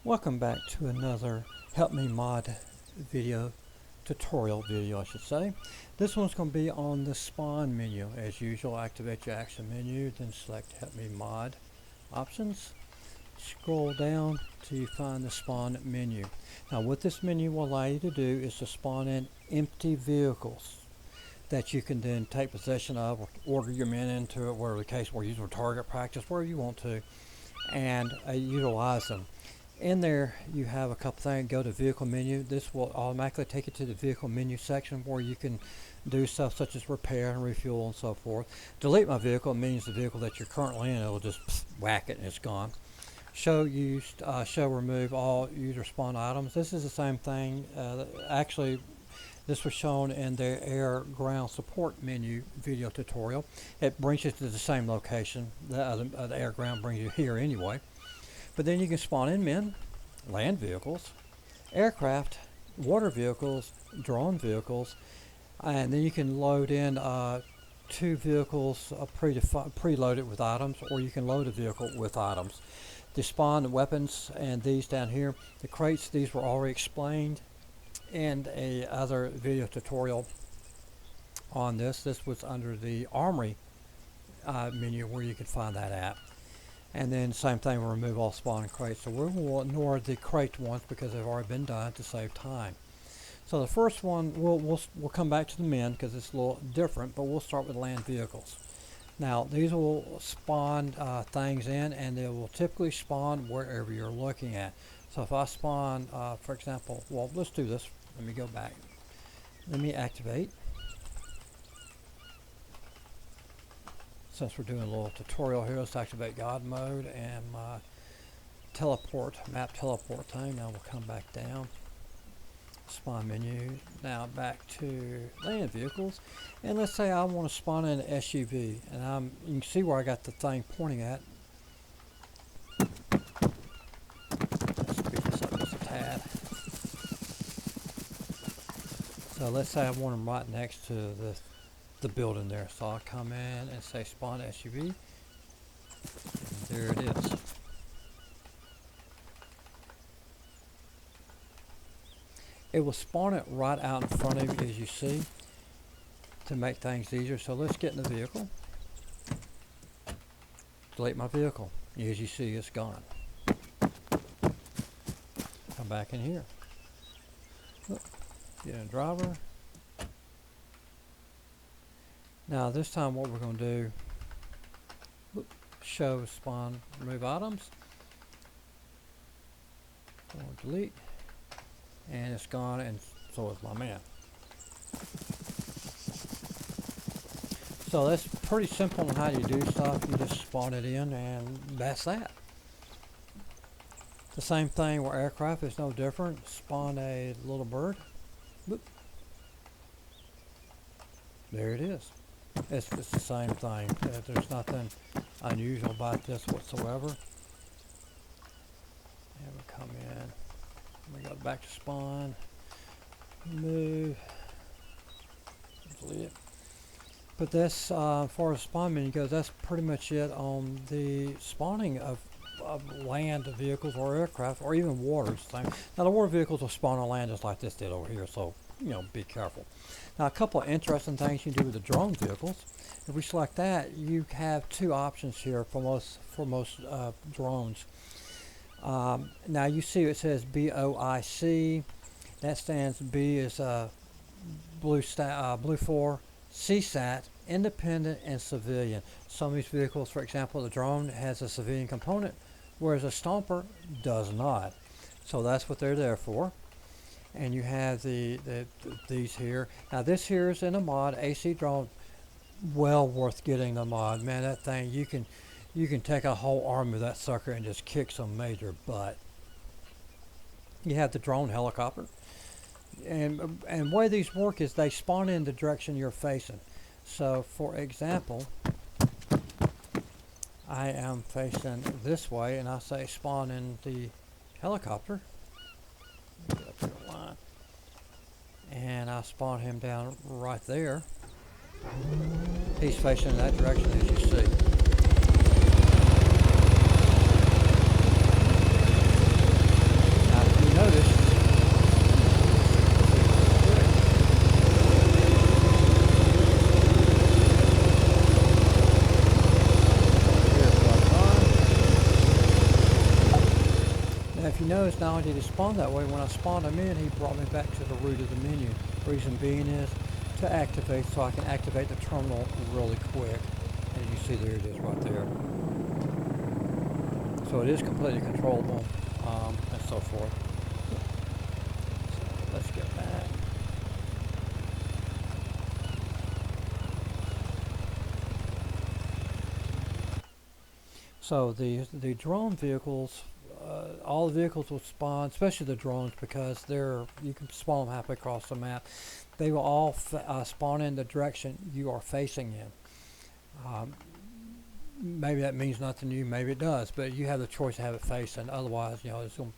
Welcome back to another HelpMe mod tutorial video I should say. This one's going to be on the spawn menu. As usual, activate your action menu, then select HelpMe mod options. Scroll down till you find the spawn menu. Now what this menu will allow you to do is to spawn in empty vehicles that you can then take possession of or order your men into it, whatever the case, or use for target practice, wherever you want to, and utilize them. In there you have a couple things. Go to vehicle menu. This will automatically take you to the vehicle menu section where you can do stuff such as repair and refuel and so forth. Delete my vehicle means the vehicle that you're currently in, it will just whack it and it's gone. Show used, show remove all user spawn items. This is the same thing. Actually, this was shown in the air ground support menu video tutorial. It brings you to the same location. The air ground brings you here anyway. But then you can spawn in men, land vehicles, aircraft, water vehicles, drone vehicles, and then you can load in 2 vehicles preloaded with items, or you can load a vehicle with items. The spawn weapons and these down here, the crates, these were already explained in a other video tutorial on this. This was under the armory menu where you could find that at. And then same thing, we'll remove all spawn crates. So we'll ignore the crate ones because they've already been done to save time. So the first one, we'll come back to the men because it's a little different, but we'll start with land vehicles. Now these will spawn things in, and they will typically spawn wherever you're looking at. So if I spawn, for example, well, let's do this. Let me go back. Let me activate. Since we're doing a little tutorial here, let's activate God mode and my map teleport thing. Now we'll come back down. Spawn menu. Now back to land vehicles. And let's say I want to spawn in an SUV. And you can see where I got the thing pointing at. Let's speed this up just a tad. So let's say I want them right next to the building there. So I'll come in and say spawn SUV. And there it is. It will spawn it right out in front of you, as you see, to make things easier. So let's get in the vehicle. Delete my vehicle. As you see, it's gone. Come back in here. Get in driver. Now this time what we're going to do, show spawn remove items, or delete, and it's gone, and so is my man. So that's pretty simple on how you do stuff. You just spawn it in and that's that. The same thing with aircraft is no different. Spawn a little bird. Whoop. There it is. It's the same thing. There's nothing unusual about this whatsoever. And we come in. We go back to spawn. Move. Delete it. But this, as far as spawn menu goes, that's pretty much it on the spawning of land vehicles or aircraft, or even water. Now the water vehicles will spawn on land just like this did over here, so be careful. Now a couple of interesting things you can do with the drone vehicles. If we select that, you have 2 options here for most drones. Now you see it says BOIC. That stands, B is blue 4, CSAT, independent and civilian. Some of these vehicles, for example, the drone has a civilian component, whereas a stomper does not. So that's what they're there for. And you have these here. Now this here is in a mod, AC drone. Well worth getting the mod, man. That thing, you can take a whole army of that sucker and just kick some major butt. You have the drone helicopter, and the way these work is they spawn in the direction you're facing. So for example, I am facing this way, and I say spawn in the helicopter. Get up to the line, and I spawn him down right there. He's facing in that direction, as you see. if you notice, not only did he spawn that way, when I spawned him in, he brought me back to the root of the menu. Reason being is to activate, so I can activate the terminal really quick. And you see there it is right there. So it is completely controllable, and so forth. So let's get back. So the drone vehicles, all the vehicles will spawn, especially the drones, because you can spawn them halfway across the map. They will all spawn in the direction you are facing in. Maybe that means nothing to you, maybe it does, but you have the choice to have it facing. Otherwise,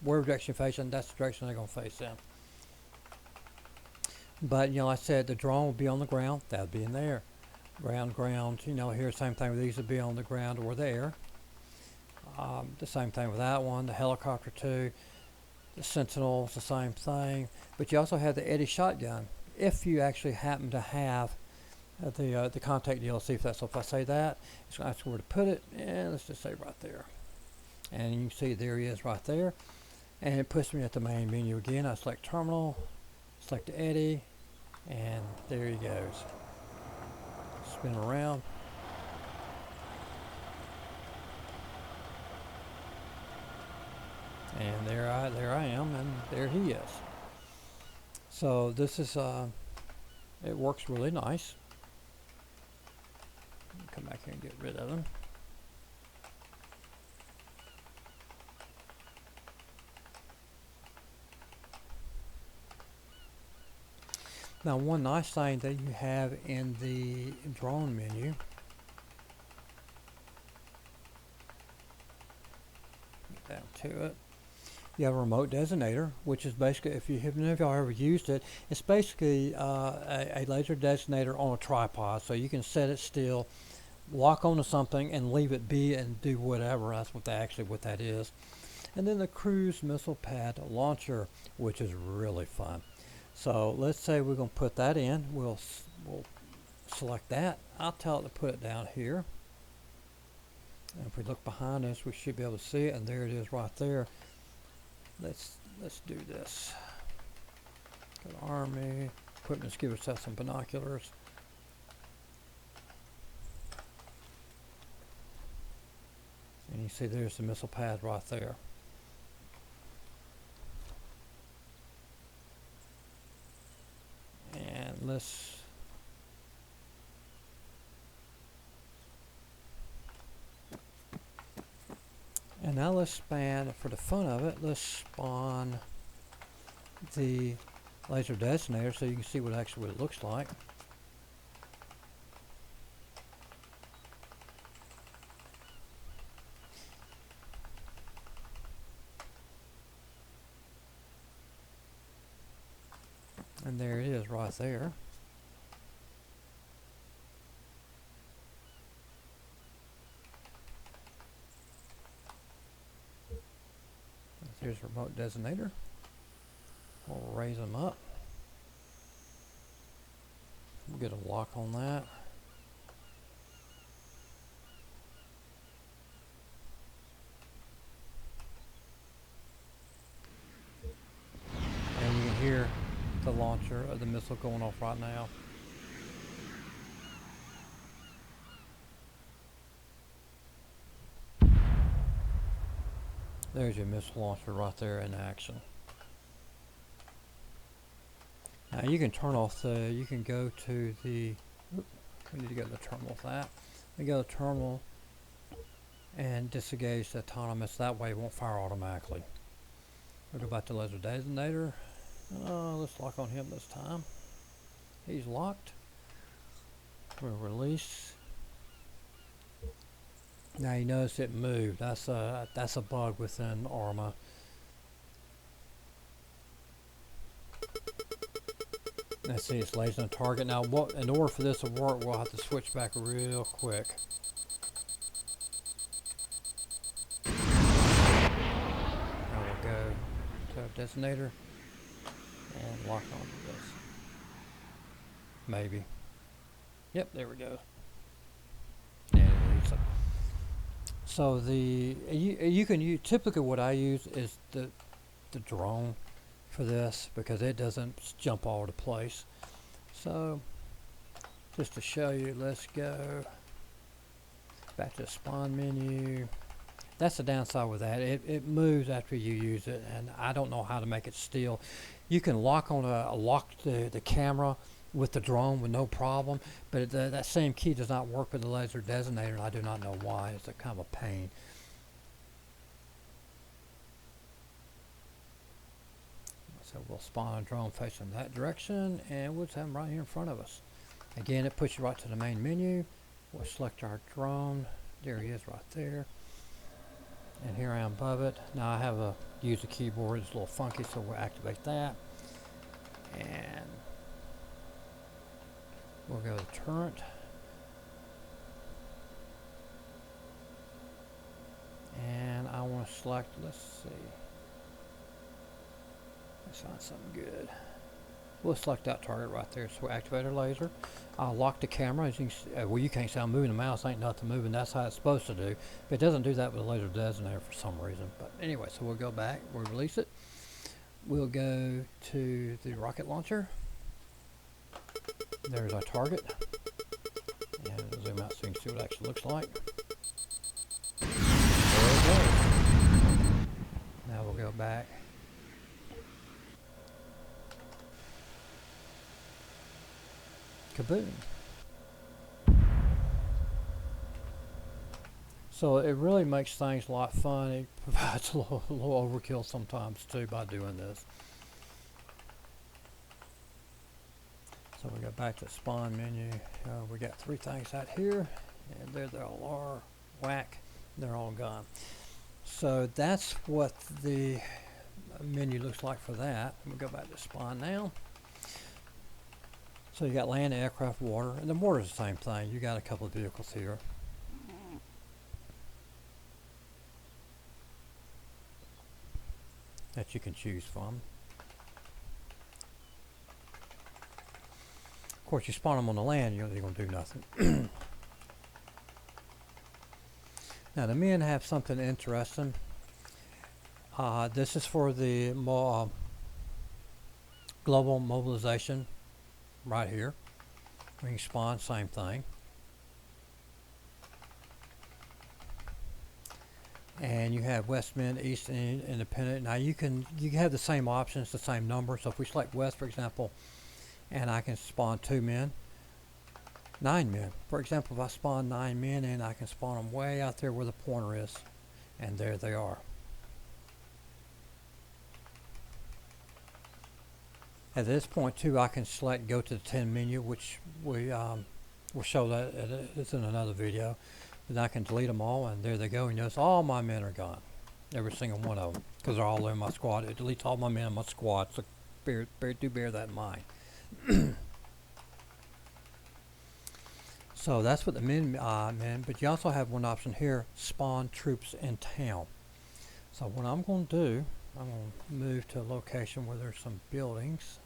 wherever direction you're facing, that's the direction they're going to face in. But like I said, the drone will be on the ground. That would be in there. Ground. Here, same thing with these would be on the ground or the air. The same thing with that one. The helicopter too. The Sentinel's the same thing. But you also have the Eddie shotgun. If you actually happen to have the contact DLC for that. So if I say that, it's going to ask where to put it, and let's just say right there. And you can see there he is right there. And it puts me at the main menu again. I select terminal, select the Eddie, and there he goes. Spin around. And there I am, and there he is. So this is it works really nice. Come back here and get rid of them. Now, one nice thing that you have in the drone menu, get down to it, you have a remote designator, which is basically, if you've ever used it, it's basically a laser designator on a tripod, so you can set it still, lock onto something, and leave it be and do whatever. That's what that is. And then the cruise missile pad launcher, which is really fun. So let's say we're going to put that in. We'll select that. I'll tell it to put it down here. And if we look behind us, we should be able to see it, and there it is right there. Let's do this. Go to Army equipment. Let's give ourselves some binoculars. And you see there's the missile pad right there. And now let's span, for the fun of it, let's spawn the laser designator so you can see what it looks like. And there it is right there. Here's remote designator. We'll raise them up. We'll get a lock on that. And you can hear the launcher of the missile going off right now. There's your missile launcher right there in action. Now you can turn off you can go to the, we need to go to the terminal with that. We go to the terminal and disengage the autonomous, that way it won't fire automatically. We'll go back to laser designator. Let's lock on him this time. He's locked. We'll release. Now you notice it moved. That's a bug within Arma. Let's see, it's lasing a target. Now, in order for this to work, we'll have to switch back real quick. Now we'll go to Destinator and lock onto this. Maybe. Yep, there we go. And release it. So you can use, typically what I use is the drone for this because it doesn't jump all over the place. So just to show you, let's go back to the spawn menu. That's the downside with that. It moves after you use it, and I don't know how to make it still. You can lock the camera with the drone with no problem, but that same key does not work with the laser designator, and I do not know why. It's a kind of a pain. So we'll spawn a drone facing that direction, and we'll just have them right here in front of us. Again, it puts you right to the main menu. We'll select our drone. There he is right there. And here I am above it. Now I have to use the keyboard. It's a little funky, so we'll activate that. And we'll go to turret. And I want to select, let's see. Let's find something good. We'll select that target right there. So we'll activate our laser. I'll lock the camera. As you can see, well, you can't see I'm moving the mouse. Ain't nothing moving. That's how it's supposed to do. But it doesn't do that with the laser designator for some reason. But anyway, so we'll go back. We'll release it. We'll go to the rocket launcher. There's our target. And I'll zoom out so you can see what it actually looks like. There it goes. Now we'll go back. Kaboom. So it really makes things a lot fun. It provides a little overkill sometimes too by doing this. So we go back to the spawn menu. We got 3 things out here, and there they all are. Whack, they're all gone. So that's what the menu looks like for that. We'll go back to spawn now. So you got land, aircraft, water, and the water is the same thing. You got a couple of vehicles here. That you can choose from. Of course, you spawn them on the land, you're going to do nothing. Now the men have something interesting. This is for the global mobilization. Right here, we can spawn, same thing. And you have West Men, East and Independent. Now you have the same options, the same number. So if we select West, for example, and I can spawn 2 men, 9 men. For example, if I spawn 9 men in, I can spawn them way out there where the pointer is, and there they are. At this point too, I can select go to the 10 menu, which we'll show that it's in another video. Then I can delete them all, and there they go. And notice all my men are gone, every single one of them, because they're all in my squad. It deletes all my men in my squad. So bear that in mind. So that's what the men. But you also have one option here: spawn troops in town. So what I'm going to do, I'm going to move to a location where there's some buildings.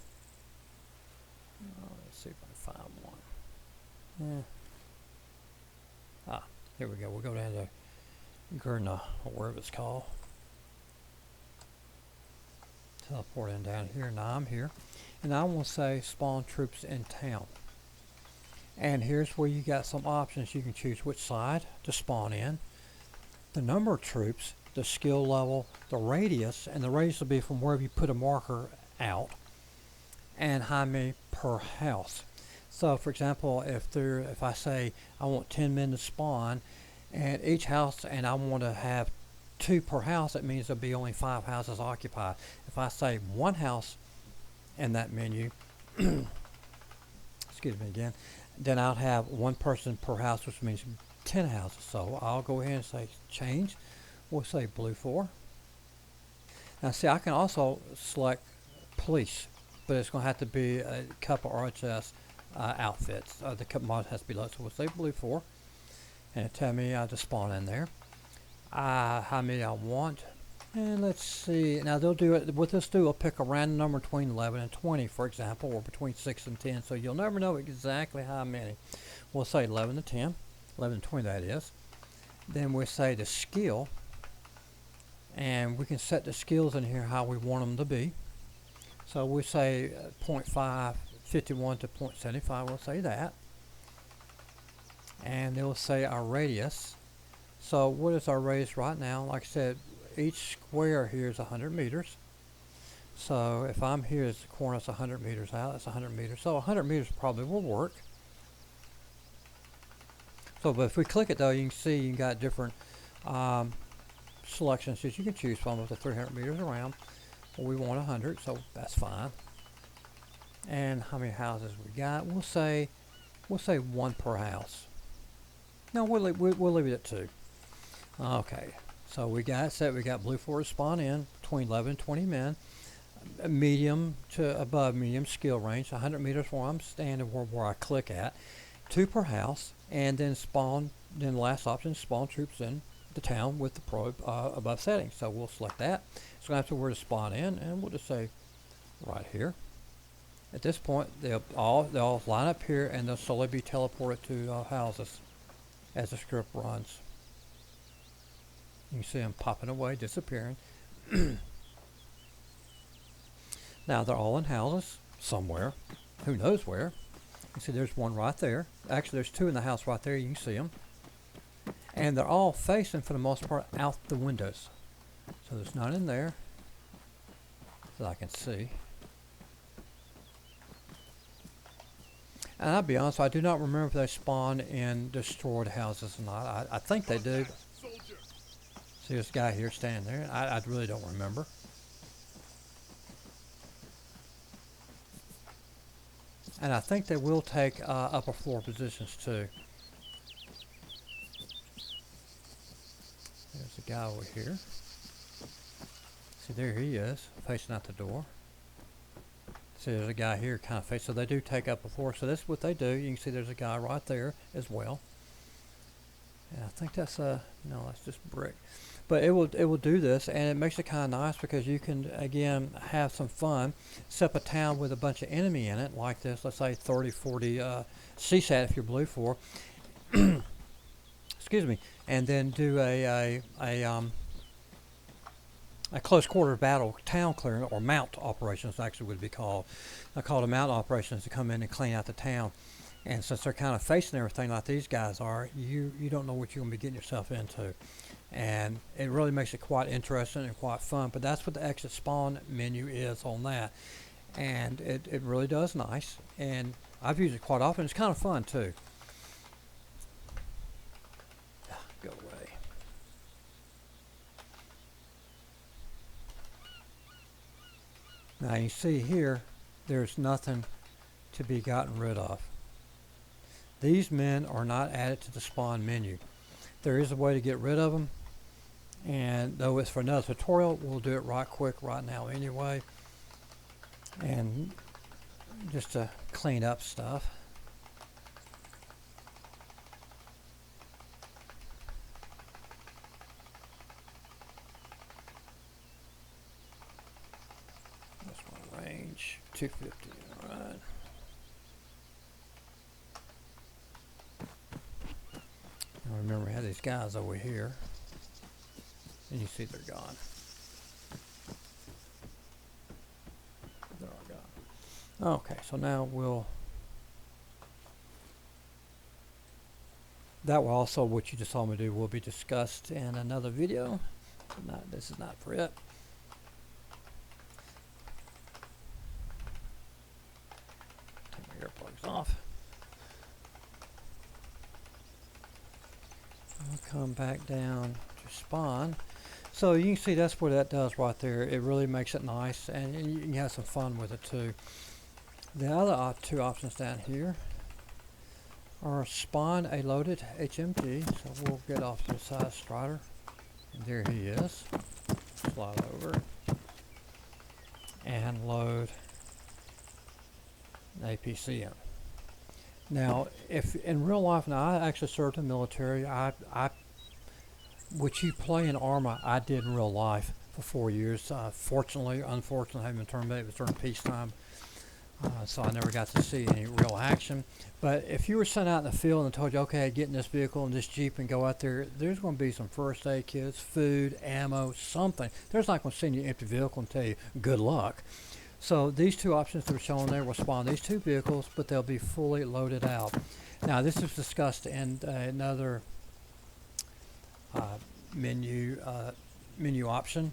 Let's see if I can find one. Here we go. We'll go down to Gurna, or wherever it's called. Teleport in down here. Now I'm here. And I want to say spawn troops in town. And here's where you got some options. You can choose which side to spawn in, the number of troops, the skill level, the radius, and the radius will be from wherever you put a marker out, and how many per house. So for example, if I say I want 10 men to spawn and each house, and I want to have 2 per house, that means there'll be only 5 houses occupied. If I say 1 house in that menu, excuse me again, then I'll have 1 person per house, which means 10 houses. So I'll go ahead and say change. We'll say blue 4. Now see, I can also select police, but it's going to have to be a couple RHS outfits. The couple mod has to be low, so we'll say blue 4. And it tell me to spawn in there. How many I want. And let's see. Now they'll do it. What this do, will pick a random number between 11 and 20, for example, or between 6 and 10. So you'll never know exactly how many. We'll say 11 to 10, 11 to 20 that is. Then we'll say the skill. and we can set the skills in here how we want them to be. So we say 0.5, 51 to 0.75, we'll say that. And it'll say our radius. So what is our radius right now? Like I said, each square here is 100 meters. So if I'm here as the corner, it's 100 meters out, that's 100 meters. So 100 meters probably will work. So, but if we click it though, you can see you got different selections that you can choose from up to 300 meters around. Well, we want 100, so that's fine. And how many houses we got? We'll say one per house. No, we'll leave it at 2. Okay, so we got set. We got blue forward spawn in between 11 and 20 men. Medium to above medium skill range, 100 meters where I'm standing, where I click at. 2 per house, and then spawn. Then the last option, spawn troops in the town with the probe above setting. So we'll select that. So that's where to spawn in, and we'll just say right here. At this point, they'll all line up here, and they'll slowly be teleported to houses as the script runs. You can see them popping away, disappearing. Now they're all in houses somewhere. Who knows where? You see there's one right there. Actually, there's 2 in the house right there. You can see them. And they're all facing, for the most part, out the windows. So there's none in there that I can see. And I'll be honest, I do not remember if they spawn in destroyed houses or not. I think they do. See this guy here standing there? I really don't remember. And I think they will take upper floor positions too. There's a guy over here. See, there he is, facing out the door. See, there's a guy here kind of facing. So they do take upper floor. So that's what they do. You can see there's a guy right there as well. And I think that's no, that's just brick. But it will do this, and it makes it kind of nice because you can again have some fun. Set up a town with a bunch of enemy in it like this. Let's say 30, 40 CSAT if you're blue for. Excuse me, and then do a close quarter battle town clearing, or mount operations actually would be called. I call it mount operations to come in and clean out the town. And since they're kind of facing everything like these guys are, you don't know what you're going to be getting yourself into. And it really makes it quite interesting and quite fun. But that's what the exit spawn menu is on that. And it really does nice. And I've used it quite often. It's kind of fun too. Go away. Now you see here, there's nothing to be gotten rid of. These men are not added to the spawn menu. There is a way to get rid of them, and though it's for another tutorial, we'll do it right quick right now anyway, and just to clean up stuff. That's my range, 250, all right. Remember, we had these guys over here, and you see they're gone. They're all gone. Okay, so now that will also, what you just saw me do, will be discussed in another video. This is not for it. Take my earplugs off. I'll come back down to spawn. So you can see that's what that does right there. It really makes it nice, and you can have some fun with it too. The other 2 options down here are spawn a loaded HMG. So we'll get off to the side Strider. And there he is. Slide over and load an APCM. Now, if in real life, now I actually served in the military. Which you play in Arma, I did in real life for 4 years. Fortunately, unfortunately, I haven't been terminated. It was during peacetime. so I never got to see any real action. But if you were sent out in the field and told you, okay, get in this vehicle and this Jeep and go out there, there's going to be some first aid kits, food, ammo, something. There's not going to send you an empty vehicle and tell you good luck. So these two options that are shown there will spawn these two vehicles, but they'll be fully loaded out. Now this is discussed in another menu option.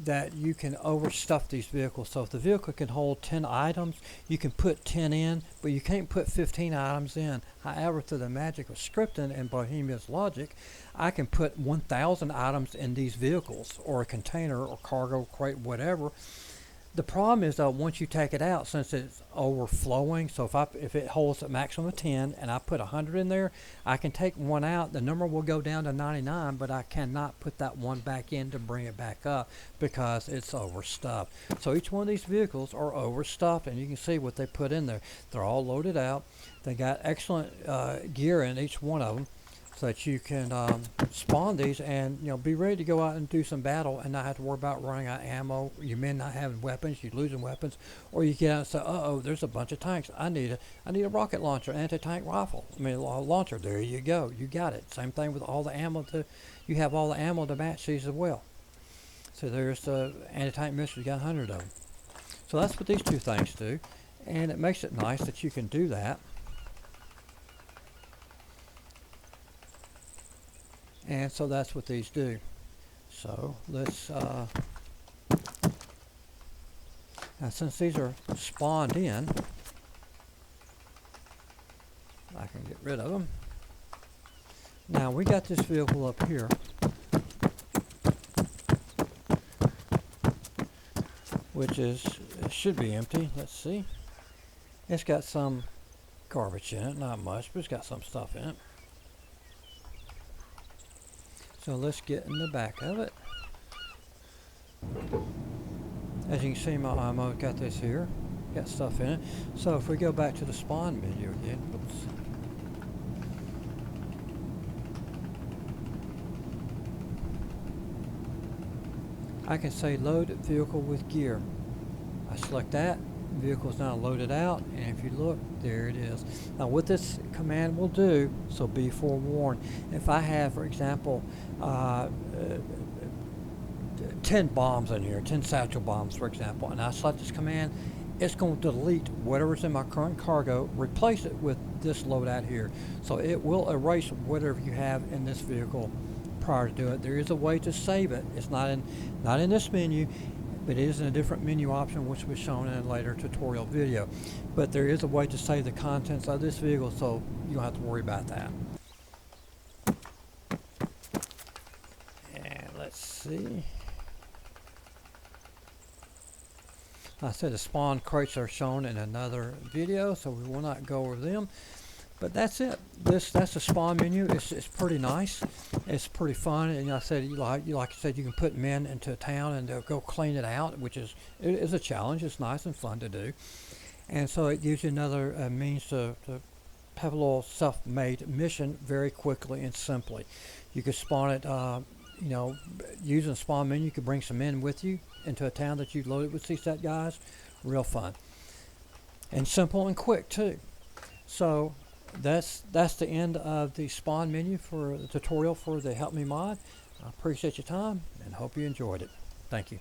That you can overstuff these vehicles. So if the vehicle can hold 10 items, you can put 10 in, but you can't put 15 items in. However, through the magic of scripting and Bohemia's logic, I can put 1,000 items in these vehicles, or a container, or cargo crate, whatever. The problem is though, once you take it out, since it's overflowing, so if it holds a maximum of 10 and I put 100 in there, I can take one out, the number will go down to 99, but I cannot put that one back in to bring it back up because it's overstuffed. So each one of these vehicles are overstuffed, and you can see what they put in there. They're all loaded out. They got excellent gear in each one of them, so that you can spawn these and be ready to go out and do some battle and not have to worry about running out of ammo. You may not having weapons, you're losing weapons, or you get out and say, uh-oh, there's a bunch of tanks. I need a rocket launcher, anti-tank rifle. Launcher. There you go. You got it. Same thing with all the ammo. You have all the ammo to match these as well. So there's the anti-tank missiles. You got 100 of them. So that's what these two things do, and it makes it nice that you can do that. And so that's what these do. So let's, now since these are spawned in, I can get rid of them. Now we got this vehicle up here. Which should be empty. Let's see. It's got some garbage in it, not much, but it's got some stuff in it. So let's get in the back of it. As you can see, my ammo got this here, got stuff in it. So if we go back to the spawn menu again, oops. I can say load vehicle with gear. I select that. Vehicle is now loaded out, and if you look, there it is. Now what this command will do, so be forewarned, if I have, for example, 10 bombs in here, 10 satchel bombs, for example, and I select this command, it's going to delete whatever's in my current cargo, replace it with this loadout here. So it will erase whatever you have in this vehicle prior to do it. There is a way to save it. It's not in this menu. But it is in a different menu option, which was shown in a later tutorial video. But there is a way to save the contents of this vehicle, so you don't have to worry about that. And let's see. I said the spawn crates are shown in another video, so we will not go over them. But that's it. That's the spawn menu. It's pretty nice. It's pretty fun. And I said, like I said, you can put men into a town and they'll go clean it out, which is a challenge. It's nice and fun to do. And so it gives you another means to have a little self-made mission very quickly and simply. You could spawn it, using the spawn menu. You could bring some men with you into a town that you loaded with CSAT guys. Real fun. And simple and quick too. So that's the end of the spawn menu for the tutorial for the HelpMe mod. I appreciate your time and hope you enjoyed it. Thank you.